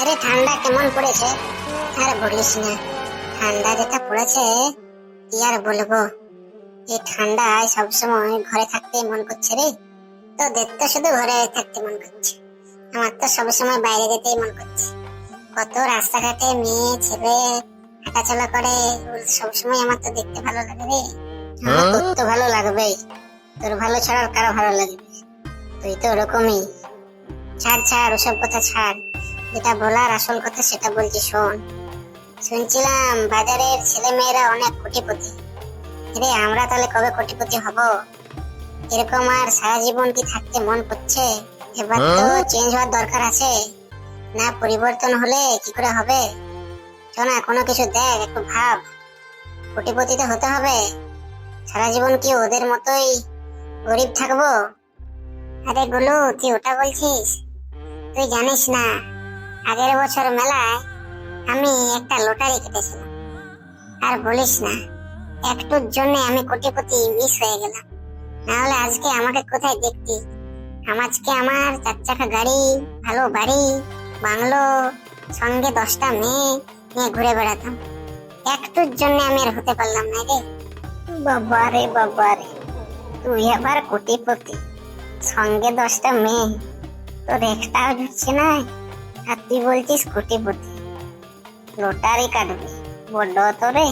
আরে ঠান্ডা কেমন পড়েছে, আর বলিস না। ঠান্ডা যেটা পড়েছে কি আর বলবো। এই ঠান্ডায় সবসময় ঘরে থাকতে মন করছে রে। তোদের তো শুধু ঘরে থাকতে মন করছে, আমার তো সবসময় বাইরে যেতেই মন করছে। কত রাস্তাঘাটে মেয়ে ছেলে হাঁটাচলা করে, সবসময় আমার তো দেখতে ভালো লাগে রে। তোর তো ভালো লাগবেই, তোর ভালো ছাড়া আর কারো ভালো লাগবে? তুই তো ওরকমই। ছাড় ছাড়, ওসব কথা ছাড়। যেটা বলার আসল কথা সেটা বলছি, শোন। শুনছিলাম বাজারের ছেলে মেয়েরা অনেক কোটিপতি। রে আমরা তাহলে কবে কোটিপতি হব? এরকম আর সারা জীবন কি থাকতে মন করছে? এবার তো চেঞ্জ হওয়ার দরকার আছে, না পরিবর্তন হলে কি করে হবে? শোনা, কোনো কিছু দেখ, একটু ভাব। কোটিপতি তো হতে হবে, সারা জীবন কি ওদের মতোই গরিব থাকবো? আরে গুলু, তুই ওটা বলছিস? তুই জানিস না, আগের বছর মেলায় আমি একটা লটারি কেটেছিলাম। আর বলিস না, একটুর জন্য আমি কোটিপতি মিস হয়ে গেলাম। না হলে আজকে আমাকে কোথায় দেখতি? আজকে আমার 4 চাকা গাড়ি, ভালো বাড়ি, বাংলো, সঙ্গে 10টা মেয়ে নিয়ে ঘুরে বেড়াতাম। একটুর জন্য আমি আর হতে পারলাম না রে। বাবারে বাবারে, তুই আবার কোটিপতি, সঙ্গে 10টা মেয়ে, তোর একটাও ঢুকছে না, আর তুই বলছিস কোটিপতি? লটারি কাটবি বড্ড তোরে।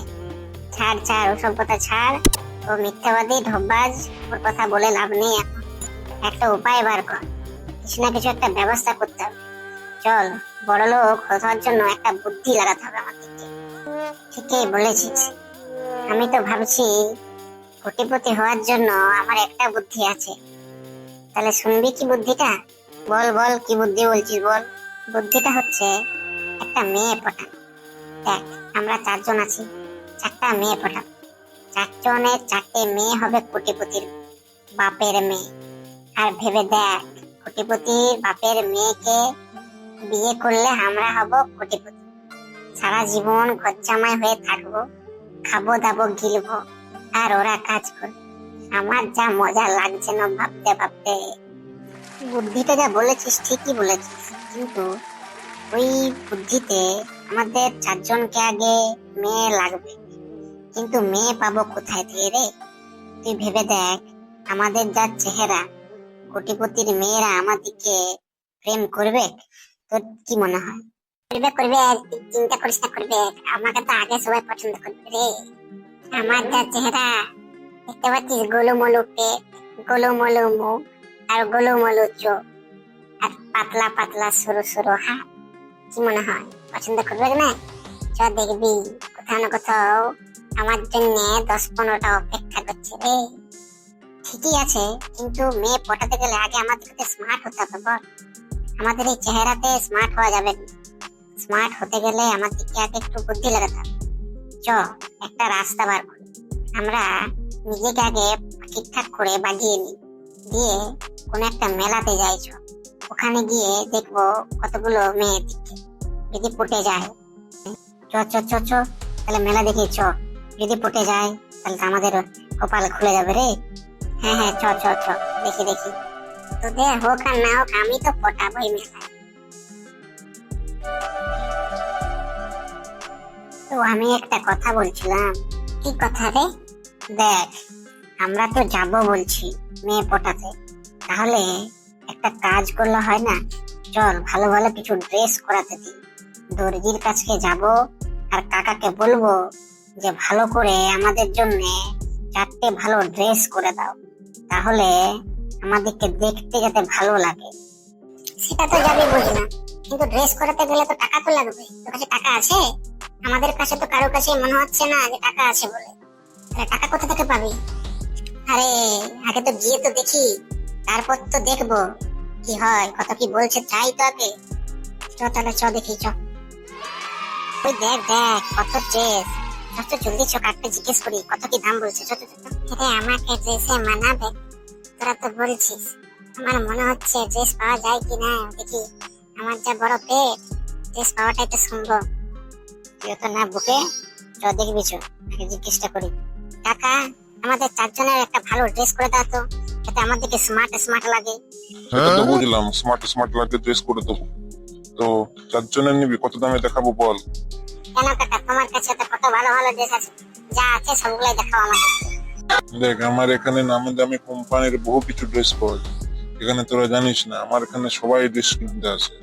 ছাড় ছাড়, ওসব কথা ছাড়। ও মিথ্যাবাদী ঢপবাজ, ওর কথা বলে লাভ নেই এখন। একটা উপায় বার কর, কিছু না কিছু একটা ব্যবস্থা করতে হবে। চল, বড় লোক হওয়ার জন্য একটা বুদ্ধি লাগাতে হবে আমাদেরকে। ঠিকই বলেছিস। আমি তো ভাবছি কোটিপতি হওয়ার জন্য আমার একটা বুদ্ধি আছে। তাহলে শুনবি কি বুদ্ধিটা? বল বল, কি বুদ্ধি বলছিস বল। বুদ্ধিটা হচ্ছে একটা মেয়ে পটানো। দেখ, আমরা 4 জন আছি, 4টা মেয়ে পটাবো। 4 জনের 4টে মেয়ে হবে কোটিপতির বাপের মেয়ে। আর ভেবে দেখ, কোটিপতির বাপের মেয়েকে বিয়ে করলে আমরা হব কোটিপতি। সারা জীবন ঘরজামাই হয়ে থাকবো, খাবো দাবো গিলবো, আর ওরা কাজ করবে। আমার যা মজা লাগছে না ভাবতে ভাবতে। বুদ্ধিটা যা বলেছিস ঠিকই বলেছিস, কিন্তু ওই বুদ্ধিতে আমাদের 4 জনকে আগে মেয়ে লাগবে, কিন্তু মেয়ে পাবো কোথায় থেকে রে? তুই ভেবে দেখ, আমাদের যা চেহারা, কোটিপতির মেয়েরা আমাদেরকে প্রেম করবে? তোর কি মনে হয়? করবে করবে, চিন্তা করিস না, করবে। আমাকে তো আগে সবাই পছন্দ করবে রে। আমার যা চেহারা, দেখতে পাচ্ছিস, গোলুমলু পেট, গোলুমলু মুখ, আর গোলুমলু চোখ, আর পাতলা পাতলা সরু সরু হাত। কি মনে হয়, পছন্দ করবে না? চ দেখবি, কোথাও না কোথাও আমার জন্য 10-15টা অপেক্ষা করছে রে। ঠিকই আছে, কিন্তু মেয়ে পটাতে গেলে আগে আমাদেরকে স্মার্ট হতে হবে। বল, আমাদের এই চেহারাতে স্মার্ট হওয়া যাবে না। স্মার্ট হতে গেলে আমাদেরকে আগে একটু বুদ্ধি লাগাতে হবে। চ, একটা রাস্তা বার করি। আমরা নিজেকে আগে ঠিকঠাক করে বাজিয়ে নিই, দিয়ে কোন একটা মেলাতে যাই। চ, ওখানে গিয়ে দেখবো কতগুলো মেয়ে দিচ্ছে, যদি পটে যায়। চ চ চ চ, তাহলে মেলা দেখি চ। যদি পটে যায় তাহলে তো আমাদের কপাল খুলে যাবে রে। হ্যাঁ হ্যাঁ, চ চ চ, দেখি দেখি। তোদের হোক আর না হোক, আমি তো পটাবোই মেলায়। তো আমি একটা কথা বলছিলাম। কি কথা রে? দেখ, আমরা তো যাব বলছি মেয়ে পটাতে, তাহলে একটা কাজ করলে হয় না? চল, ভালো ভালো কিছু ড্রেস করাতে দিই। দর্জির কাছে যাব, আর কাকাকে বলবো যে ভালো করে আমাদের জন্য 4টে ভালো ড্রেস করে দাও, তাহলে আমাদেরকে দেখতে যাতে ভালো লাগে। সেটা তো যাবি বুঝলাম, কিন্তু ড্রেস করাতে গেলে তো টাকা তো লাগবে। তোর কাছে টাকা আছে? আমাদের কাছে তো কারো কাছে মনে হচ্ছে না যে টাকা আছে বলে। তাহলে টাকা কোথা থেকে পাবি? আরে আগে তো গিয়ে তো দেখি, তারপর তো দেখবো কি হয়, কত কি বলছে, চাই তো আগে। চ তাহলে, চ দেখি, চ। ওই দেখ দেখ, কত ড্রেস। চ জলদি চ, কাককে জিজ্ঞেস করি কত কি দাম বলছে। চ চ চ। আরে আমাকে ড্রেসে মানাবে? তোরা তো বলছিস, আমার মনে হচ্ছে ড্রেস পাওয়া যায় কি না দেখি। আমার যা বড় পেট, ড্রেস পাওয়াটাই তো সম্ভব। তুই তো না বুকে, চ দেখবি, চ আগে জিজ্ঞেসটা করি। কাকা, আমাদের 4 জনের একটা ভালো ড্রেস করে দাও তো, যাতে আমাদেরকে স্মার্ট স্মার্ট লাগে। সেটা তো বুঝলাম, স্মার্ট স্মার্ট লাগে ড্রেস করে দেবো। তো 4 জনের নিবি, কত দামে দেখাবো বল? কেন কাকা, তোমার কাছে তো কত ভালো ভালো ড্রেস আছে, যা আছে সবগুলাই দেখাও আমাকে। দেখ, আমার এখানে নামি দামি কোম্পানির বহু কিছু ড্রেস পাওয়া যায়। এখানে তোরা জানিস না, আমার এখানে সবাই ড্রেস কিনতে আসে।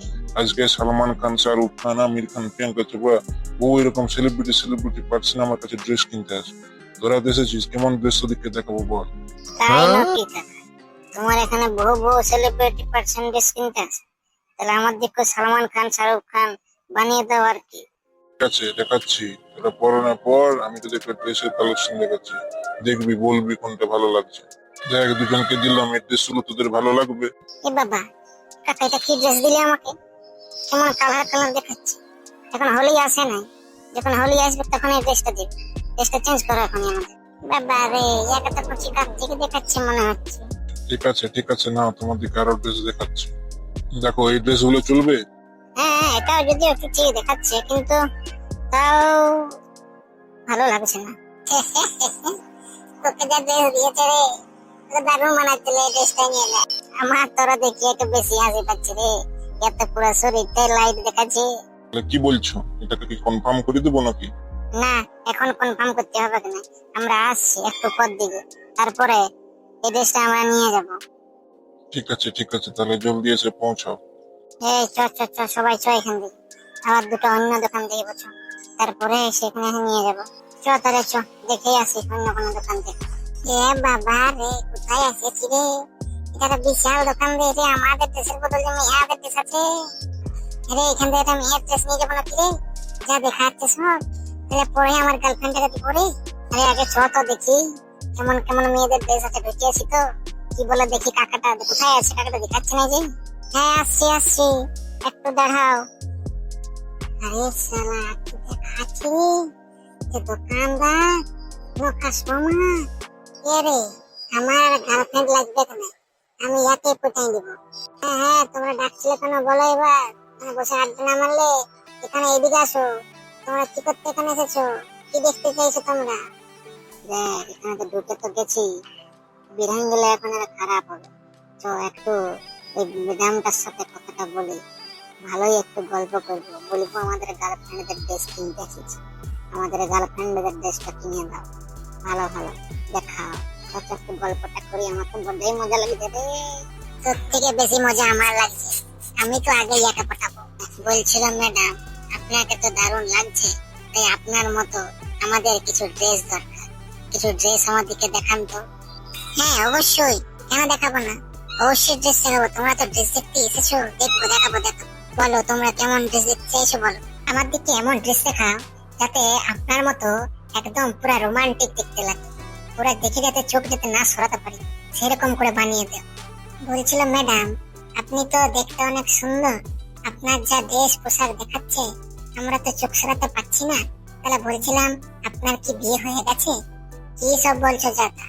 আজকে সালমান খান, শাহরুখ খান, আমির খান, প্রিয়াঙ্কা চোপড়া, বহু এরকম সেলিব্রিটি পার্সন আমার কাছে ড্রেস কিনতে আসে। তোরা দেখেছিস কেমন ড্রেস তোদেরকে দেখাবো বল? তাই নাকি কাকা? তোমার এখানে বহু বহু সেলিব্রিটি পার্সন ড্রেস কিনতে আসে? তাহলে আমার দিকে সালমান খান, শাহরুখ খান বানিয়ে দাও আর কি। ঠিক আছে, দেখাচ্ছি। তোরা পর না পর আমি তোদেরকে ড্রেসের কালেকশন দেখাচ্ছি, দেখবি, বলবি কোনটা ভালো লাগছে। দেখ, দুজনকে দিলাম, এই ড্রেসগুলো তোদের ভালো লাগবে। এ বাবা, কাকা এটা কি ড্রেস দিলে আমাকে? কেমন কালার কালার দেখাচ্ছে। এখন হোলি আসে নাই, যখন হোলি আসবে তখন এই ড্রেসটা দিবে। ড্রেসটা চেঞ্জ করো এখনই আমাদের। বাবা রে, একা তো কুচি কাকজিকে দেখাচ্ছে মনে হচ্ছে। ঠিক আছে, না তোমাদেরকে আরো ড্রেস দেখাচ্ছি। দেখো, এই ড্রেসগুলো চলবে? হ্যাঁ হ্যাঁ, এটাও যদিও একটু ঠিক দেখাচ্ছে, কিন্তু তাও ভালো লাগছে না। তোকে যা ড্রেস দিয়েছে রে, তোকে দারুণ মানাচ্ছে রে, ড্রেসটা নিয়ে যা। আমার তোরা দেখি একটু বেশি হাসি পাচ্ছে রে, এত পুরো শরীরটা লাইট দেখাচ্ছে। তাহলে কি বলছো, এটাকে কি কনফার্ম করে দেবো নাকি? না, এখন কনফার্ম করতে হবে না, আমরা আসছি একটু পর দিকে, তারপরে এই ড্রেসটা আমরা নিয়ে যাব। ঠিক আছে, তাহলে জলদি এসে পৌঁছাও। এই চ চ চ, সবাই চ এখান থেকে, আবার দুটো অন্য দোকান থেকে বলছো, তারপরে সেখানে নিয়ে যাব। চ তাহলে চ, দেখে আসি অন্য কোনো দোকান থেকে। এ বাবা রে, কোথায় এসেছি রে? এটা তো বিশাল দোকান রে, রে আমাদের দেশের বদলে মেয়েদের দেশ আছে। আরে এখান থেকে একটা মেয়ের ড্রেস নিয়ে যাবো নাকি রে? যা দেখা যাচ্ছে সব, তাহলে পরে আমার গার্লফ্রেন্ডের কাছে পরে। আরে আগে চ তো দেখি কেমন কেমন মেয়েদের ড্রেস আছে, ঢুকে আসি তো। কি বলে দেখি, কাকাটা কোথায় আছে? কাকাটা দেখাচ্ছে না যে। হ্যাঁ আসছি আসছি, একটু দাঁড়াও। আরে শালা, কি দেখাচ্ছি রে? যে দোকানদার নো কাস্টমার। কে রে? আমার গার্লফ্রেন্ড লাগবে কেন? আমি ইয়াকে পটাই দিব। হ্যাঁ হ্যাঁ, তোমরা ডাকছিলে কেন বলো এবার? বসে আড্ডা না মারলে, এখানে এদিকে আসো। তোমরা কি করতে এখানে এসেছো? কি দেখতে চাইছো তোমরা? দেখ, এখানে তো ঢুকে তো গেছি, বিধান গেলে এখন আর খারাপ হবে। তো একটু ওই ম্যাডামটার সাথে কথাটা বলি, ভালোই একটু গল্প করবো, বলবো আমাদের গার্লফ্রেন্ডদের ড্রেস কিনতে এসেছি, আমাদের গার্লফ্রেন্ডদের ড্রেসটা কিনে দাও, ভালো ভালো দেখাও। কত একটু গল্পটা করি, আমার তো বড্ডই মজা লাগছে রে। তোর থেকে বেশি মজা আমার লাগছে, আমি তো আগে ইয়াকে পাঠাবো। বলছিলাম ম্যাডাম, আপনাকে তো দারুণ লাগছে, তাই আপনার মতো আমাদের কিছু ড্রেস দরকার, কিছু ড্রেস আমাদেরকে দেখান তো। হ্যাঁ অবশ্যই, কেন দেখাবো না, অবশ্যই ড্রেস দেখাবো। তোমরা তো ড্রেস দেখতে এসেছো, দেখবো, দেখাবো। বলো তোমরা কেমন ড্রেস দেখতে চাইছো বলো। আমার দিকে এমন ড্রেস দেখাও যাতে আপনার মতো একদম পুরা রোমান্টিক দেখতে লাগে, পুরা দেখে যাতে চোখ যাতে না সরাতে পারি, সেরকম করে বানিয়ে দাও। বলছিলাম ম্যাডাম, আপনি তো দেখতে অনেক সুন্দর, আপনার যা ড্রেস পোশাক দেখাচ্ছে আমরা তো চোখ সরাতে পারছি না। তাহলে বলছিলাম, আপনার কি বিয়ে হয়ে গেছে? কি সব বলছো যাতা?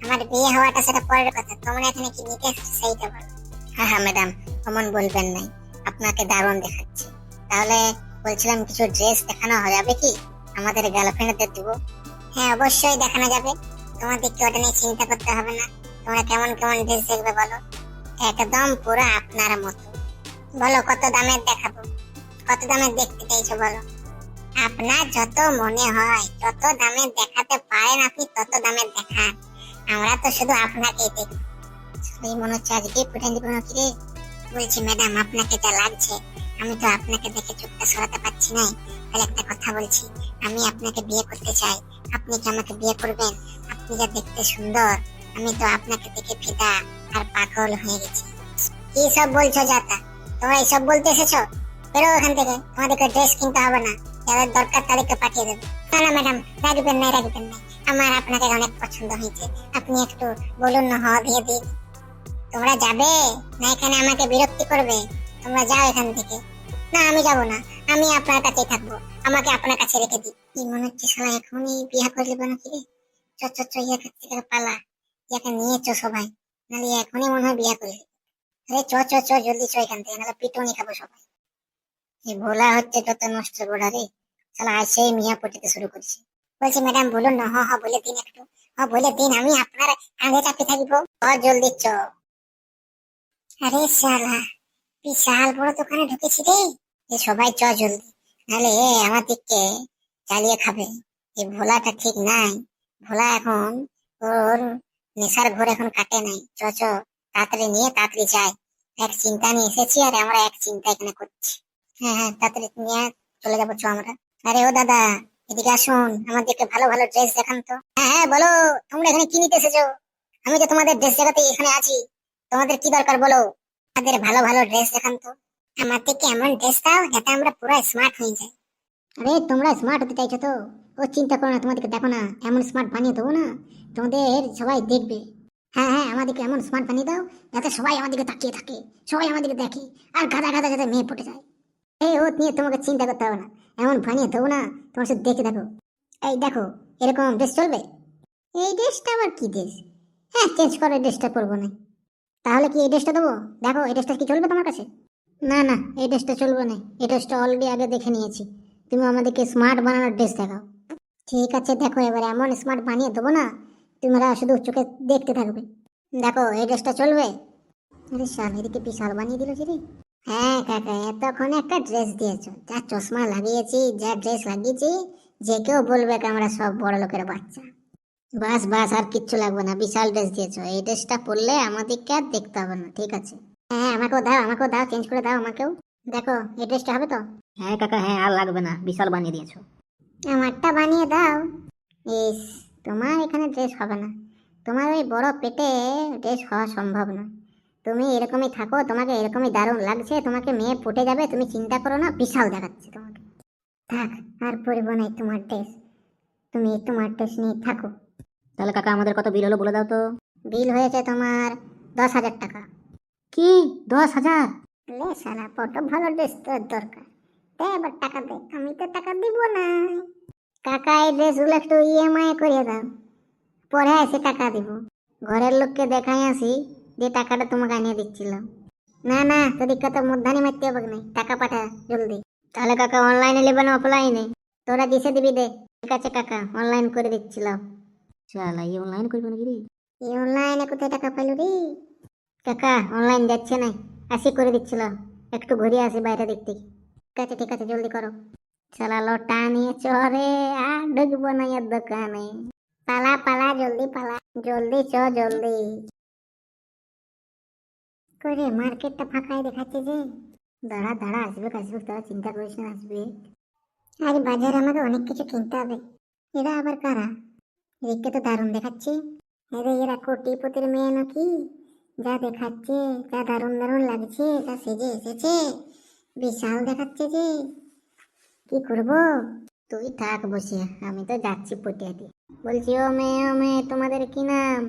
আমার বিয়ে হওয়াটা সেটা পরের কথা, তোমরা এখানে কি নিতে এসেছো সেইটা বলো। হ্যাঁ হ্যাঁ ম্যাডাম, অমন বলবেন নাই, আপনাকে দারুণ দেখাচ্ছে। তাহলে বলছিলাম, কিছু ড্রেস দেখানো যাবে কি? আমাদের গার্লফ্রেন্ডদের দিব। হ্যাঁ অবশ্যই দেখানো যাবে, তোমাদের কি ওটা নিয়ে চিন্তা করতে হবে না। তোমরা কেমন কেমন ড্রেস দেখবে বলো? একদম পুরো আপনার মতো। বলো কত দামের দেখাবো, কত দামের দেখতে চাইছো বলো? আপনার যত মনে হয়, যত দামের দেখাতে পারেন আপনি তত দামের দেখান, আমরা তো শুধু আপনাকেই দেখবো। এই মনে হচ্ছে আজকে ফুটাই দিব নাকি রে। বলছি ম্যাডাম, আপনাকে যা লাগছে, আমি তো আপনাকে দেখে চোখটা সরাতে পারছি না। তাহলে একটা কথা বলছি, আমি আপনাকে বিয়ে করতে চাই, আপনি কি আমাকে বিয়ে করবেন? আপনি যা দেখতে সুন্দর, আমি তো আপনাকে দেখে ফিদা আর পাগল হয়ে গেছি। কি সব বলছো যাতা? তোমরা এইসব বলতে এসেছো? বেরো এখান থেকে, তোমাদেরকে ড্রেস কিনতে হবে না, যাদের দরকার তাদেরকে পাঠিয়ে দেবে। না না ম্যাডাম, রাখবেন না রাখবেন না, আমার আপনাকে অনেক পছন্দ হয়েছে, আপনি একটু বলুন না, হ দিয়ে দিন। তোমরা যাবে না এখানে আমাকে বিরক্তি করবে? তোমরা যাও এখান থেকে। না আমি যাব না, আমি আপনার কাছেই থাকবো, আমাকে আপনার কাছে রেখে দিই। কি মনে হচ্ছে শালা এখনই বিয়ে করে নেবো নাকি রে? চ চ চ, ইয়াকে থেকে পালা, ইয়াকে নিয়ে চ সবাই, নাহলে এখনই মনে হয় বিয়ে করে। আরে চ চ চ, জলদি চ এখান থেকে, নাহলে পিটুনি খাবো সবাই। এই ভোলা হচ্ছে যত নষ্ট গোড়া রে, শালা আসেই মিয়া পটিতে শুরু করছে। বলছি ম্যাডাম বলুন না, হ হ বলে দিন একটু, হ বলে দিন, আমি আপনার কাঁধে চাপে থাকবো। জলদি চ। আরে শালা, বিশাল বড় দোকানে ঢুকেছি রে, এই সবাই চ জলদি, নাহলে আমার দিককে চালিয়ে খাবে। এই ভোলাটা ঠিক নাই, ভোলা এখন ওর নেশার ঘোর এখন কাটে নাই। চ চ, তাড়াতাড়ি নিয়ে তাড়াতাড়ি যাই। এক চিন্তা নিয়ে এসেছি আর আমরা এক চিন্তা এখানে করছি। হ্যাঁ হ্যাঁ, তাড়াতাড়ি নিয়ে চলে যাবো চ আমরা। আরে ও দাদা, এদিকে আসুন, আমাদেরকে ভালো ভালো ড্রেস দেখান তো। হ্যাঁ হ্যাঁ বলো, তোমরা এখানে কি নিতে এসেছো? আমি তো তোমাদের ড্রেস দেখাতে এখানে আছি, তোমাদের কি দরকার বলো? আমাদের ভালো ভালো ড্রেস দেখান তো। আমাদেরকে এমন ড্রেস দাও যাতে আমরা পুরো স্মার্ট হয়ে যাই। আরে তোমরা স্মার্ট হতে চাইছো তো, ও চিন্তা করো না, তোমাদেরকে দেখো না এমন স্মার্ট বানিয়ে দেবো না, তোমাদের সবাই দেখবে। হ্যাঁ হ্যাঁ, আমাদেরকে এমন স্মার্ট বানিয়ে দাও যাতে সবাই আমাদেরকে তাকিয়ে থাকে, সবাই আমাদেরকে দেখে, আর গাদা গাদা যাতে মেয়ে পটে যায়। এই ও নিয়ে তোমাকে চিন্তা করতে হবে না, এমন বানিয়ে দেবো না, তোমার শুধু দেখে দেখো। এই দেখো, এরকম ড্রেস চলবে? এই ড্রেসটা আবার কি ড্রেস? হ্যাঁ, চেঞ্জ করো, এই ড্রেসটা পরবো না। তাহলে কি এই ড্রেসটা দেবো? দেখো, এই ড্রেসটা কি চলবে তোমার কাছে? না না, এই ড্রেসটা চলবে না, এই ড্রেসটা অলরেডি আগে দেখে নিয়েছি। তুমি আমাদেরকে স্মার্ট বানানোর ড্রেস দেখাও। ঠিক আছে, দেখো এবার এমন স্মার্ট বানিয়ে দেবো না, তোমরা শুধু চোখে দেখতে থাকবে। দেখো, এই ড্রেসটা চলবে? আরে শাল, এদিকে বিশাল বানিয়ে দিল রে। হ্যাঁ কাকা, এতক্ষণ একটা ড্রেস দিয়েছো, যা চশমা লাগিয়েছি, যা ড্রেস লাগিয়েছি, যে কেউ বলবে আমরা সব বড় লোকের বাচ্চা। বাস বাস, আর কিচ্ছু লাগবে না, বিশাল ড্রেস দিয়েছো, এই ড্রেসটা পরলে আমাদেরকে আর দেখতে হবে না, ঠিক আছে? হ্যাঁ, আমাকেও দাও, চেঞ্জ করে দাও আমাকেও। দেখো, এই ড্রেসটা হবে তো? হ্যাঁ কাকা, হ্যাঁ আর লাগবে না, বিশাল বানিয়ে দিয়েছো। আমারটা বানিয়ে দাও। ইস, তোমার এখানে ড্রেস হবে না, তোমার ওই বড় পেটে ড্রেস হওয়া সম্ভব না। তুমি এরকমই থাকো, তোমাকে এরকমই দারুণ লাগছে, তোমাকে মেয়ে ফুটে যাবে, তুমি চিন্তা করো না, বিশাল দেখাচ্ছে তোমাকে। থাক, আর পরবো না তোমার ড্রেস, তুমি তোমার ড্রেস নিয়ে থাকো। তাহলে কাকা আমাদের কত বিল হলো বলে দাও তো। বিল হয়েছে তোমার 10,000 টাকা। কি, 10,000? লে শালা, বড্ড ভালো ড্রেস তোর দরকার, দে এবার টাকা দে, আমি তো টাকা দিব না। কাকা, এই ড্রেসগুলো একটু ইএমআই করিয়ে দাও, পরে এসে টাকা দিব। ঘরের লোককে দেখাই আসি যে টাকাটা তোমাকে আনিয়ে দিচ্ছিলাম। না না, তোদের কত মূর্ধানি মারতে হবে না, টাকা পাঠা জলদি। তাহলে কাকা অনলাইনে নেবে না অফলাইনে? তোরা দিছে দিবি, দে। ঠিক আছে কাকা, অনলাইন করে দিচ্ছিলাম। শালা, এই অনলাইন করবে নাকি রে? এই অনলাইনে কোথায় টাকা পাইলো রে? কাকা, অনলাইন যাচ্ছে না, আসি করে দিচ্ছিলাম, একটু ঘুরে আসি বাইরে দেখতে। ঠিক আছে, জলদি করো। শালা লোটা নিয়ে চরে, আর ঢুকবো না এর দোকানে। পালা পালা, জলদি পালা, জলদি চ জলদি করে। মার্কেটটা ফাঁকাই দেখাচ্ছে যে। দাঁড়া দাঁড়া, আসবে আসবে, তোরা চিন্তা করিস না, আসবে। আজ বাজারে আমাকে অনেক কিছু কিনতে হবে। এরা আবার কারা? এদিকটা তো দারুণ দেখাচ্ছে। এরা কোটিপতির মেয়ে নাকি? যা দেখাচ্ছে, যা দারুণ দারুণ লাগছে, যা সেজে এসেছে, বিশাল দেখাচ্ছে যে। কি করব? তুই থাক বসে, আমি তো যাচ্ছি পটিয়াতে। বলছি, ও মেয়ে তোমাদের কি নাম?